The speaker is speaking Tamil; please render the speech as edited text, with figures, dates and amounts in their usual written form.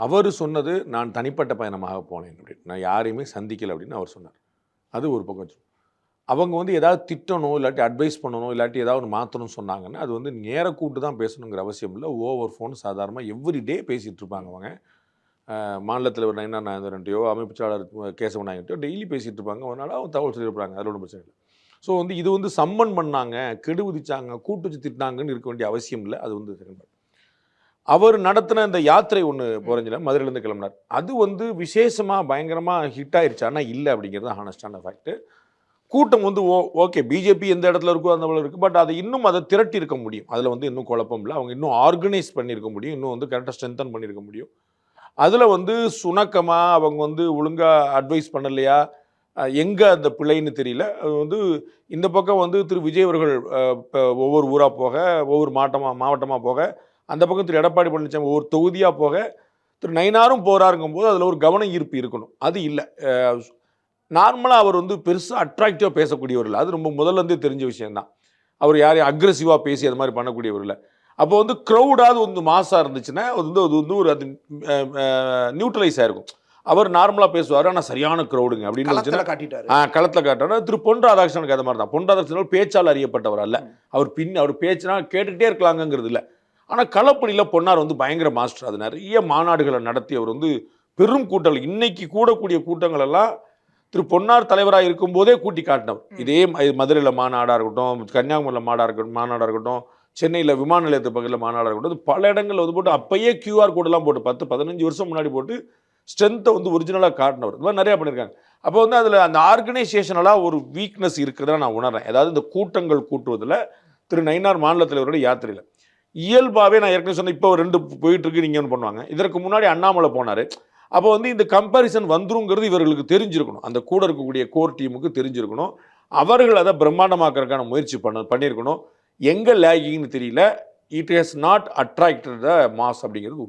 அவர் சொன்னது நான் தனிப்பட்ட பயணமாக போனேன் அப்படின்னு, நான் யாரையுமே சந்திக்கலை அப்படின்னு அவர் சொன்னார். அது ஒரு பக்கம். அவங்க வந்து ஏதாவது திட்டணும், இல்லாட்டி அட்வைஸ் பண்ணணும், இல்லாட்டி ஏதாவது ஒன்று மாற்றணும்னு சொன்னாங்கன்னா அது வந்து நேர கூட்டு தான் பேசணுங்கிற அவசியம் இல்லை. ஓவர் ஃபோன் சாதாரணமாக எவ்ரி டே பேசிகிட்டு இருப்பாங்க அவங்க. மாநிலத்தில் ஒரு நைனா நாயந்திரன்ட்டையோ அமைப்புச்சாளர் கேசவ நாயகன்ட்டையோ டெய்லி பேசிகிட்டு இருப்பாங்க. அதனால் அவங்க தகவல் சொல்லியிருப்பாங்க, அதில் ஒன்றும் பிரச்சனை இல்லை. ஸோ வந்து இது வந்து சம்மன் பண்ணாங்க, கெடு விதிச்சாங்க, கூட்டு வச்சு திட்டினாங்கன்னு இருக்க வேண்டிய அவசியம் இல்லை. அது வந்து செகண்ட் பார்ட். அவர் நடத்தின இந்த யாத்திரை ஒன்று போகிறஞ்சில மதுரையிலேருந்து கிளம்பினார். அது வந்து விசேஷமாக பயங்கரமாக ஹிட் ஆயிடுச்சு. ஆனால் இல்லை அப்படிங்கிறது ஹானஸ்டான ஃபேக்ட்டு. கூட்டம் வந்து ஓகே பிஜேபி எந்த இடத்துல இருக்கோ அந்த இடத்துல இருக்குது. பட் அதை இன்னும் அதை திரட்டி இருக்க முடியும். அதில் வந்து இன்னும் குழப்பம் இல்லை. அவங்க இன்னும் ஆர்கனைஸ் பண்ணியிருக்க முடியும், இன்னும் வந்து கரெக்டாக ஸ்ட்ரென்தன் பண்ணியிருக்க முடியும். அதில் வந்து சுணக்கமாக அவங்க வந்து ஒழுங்காக அட்வைஸ் பண்ணலையா, எங்கே அந்த பிள்ளைன்னு தெரியல. அது வந்து இந்த பக்கம் வந்து திரு விஜய் அவர்கள் இப்போ ஒவ்வொரு ஊராக போக, ஒவ்வொரு மாவட்டமாக போக, அந்த பக்கம் திரு எடப்பாடி பழனிசாமி ஒவ்வொரு தொகுதியாக போக, திரு நயினாரும் போகிறாருங்கும் போது அதில் ஒரு கவன ஈர்ப்பு இருக்கணும். அது இல்லை. நார்மலாக அவர் வந்து பெருசாக அட்ராக்டிவாக பேசக்கூடியவர் இல்லை. அது ரொம்ப முதல்லேருந்தே தெரிஞ்ச விஷயம்தான். அவர் யாரையும் அக்ரெசிவாக பேசி அது மாதிரி பண்ணக்கூடியவர் இல்லை. அப்போ வந்து க்ரௌடாவது வந்து மாசாக இருந்துச்சுன்னா அது வந்து ஒரு அது நியூட்ரலைஸ் ஆகிருக்கும். அவர் நார்மலாக பேசுவார், ஆனால் சரியான க்ரௌடுங்க அப்படின்னு களத்தில் காட்டாரு. திரு பொன் ராதாகிருஷ்ணனுக்கு அது மாதிரி தான். பொன் ராதாகிருஷ்ணன் பேச்சால் அறியப்பட்டவர் அல்ல. அவர் பேச்சுனா கேட்டுக்கிட்டே இருக்கலாங்கிறது இல்லை. ஆனால் களப்பணியில் பொன்னார் வந்து பயங்கர மாஸ்டர். அது நிறைய மாநாடுகளை நடத்தி அவர் வந்து பெரும் கூட்டங்கள், இன்னைக்கு கூடக்கூடிய கூட்டங்கள் எல்லாம் திரு பொன்னார் தலைவராக இருக்கும்போதே கூட்டி காட்டினவர். இதே மதுரையில் மாநாடாக இருக்கட்டும், கன்னியாகுமரியில் மாநாடாக இருக்கட்டும், சென்னையில் விமான நிலையத்து பக்கத்தில் மாநாடாக இருக்கட்டும், பல இடங்களில் வந்து போட்டு அப்பயே QR கோடெல்லாம் போட்டு 10-15 வருஷம் முன்னாடி போட்டு ஸ்ட்ரென்த்தை வந்து ஒரிஜினலாக காட்டினவர். இது மாதிரி நிறையா பண்ணியிருக்காங்க. அப்போ வந்து அதில் அந்த ஆர்கனைசேஷனலாக ஒரு வீக்னஸ் இருக்கிறதா நான் உணர்றேன். அதாவது இந்த கூட்டங்கள் கூட்டுவதில் திரு நயினார் மாநில தலைவருடைய யாத்திரையில் இயல்பாகவே நான் ஏற்கனவே சொன்னேன். இப்போ 2 போயிட்டுருக்கு, நீங்கள் ஒன்று பண்ணுவாங்க. இதற்கு முன்னாடி அண்ணாமலை போனார். அப்போ வந்து இந்த கம்பேரிசன் வந்துருங்கிறது இவர்களுக்கு தெரிஞ்சிருக்கணும். அந்த கூட இருக்கக்கூடிய கோர் டீமுக்கு தெரிஞ்சிருக்கணும். அவர்கள் அதை பிரம்மாண்டமாக்கிறதுக்கான முயற்சி பண்ணியிருக்கணும். எங்கே லேகிங்னு தெரியல. It has not attracted the mass அப்படிங்கிறது